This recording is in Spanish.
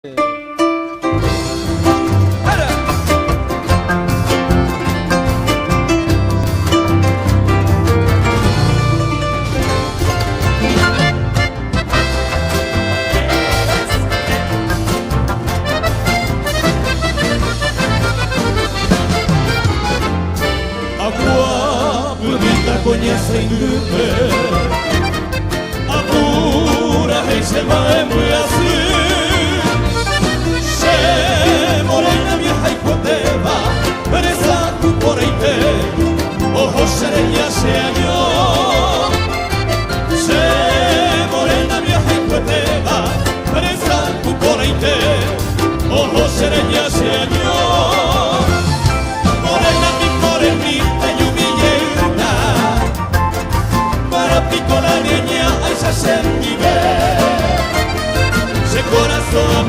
Agua bonita coñaza ingrute, apura y se va en Brasil. Se morena vieja y cuateva, presa tu por ahí te, ojos sereña se añó. Se morena vieja y cuateva, presa tu por ahí te, ojos sereña se añó. Pico la niña a esa se vive, se corazón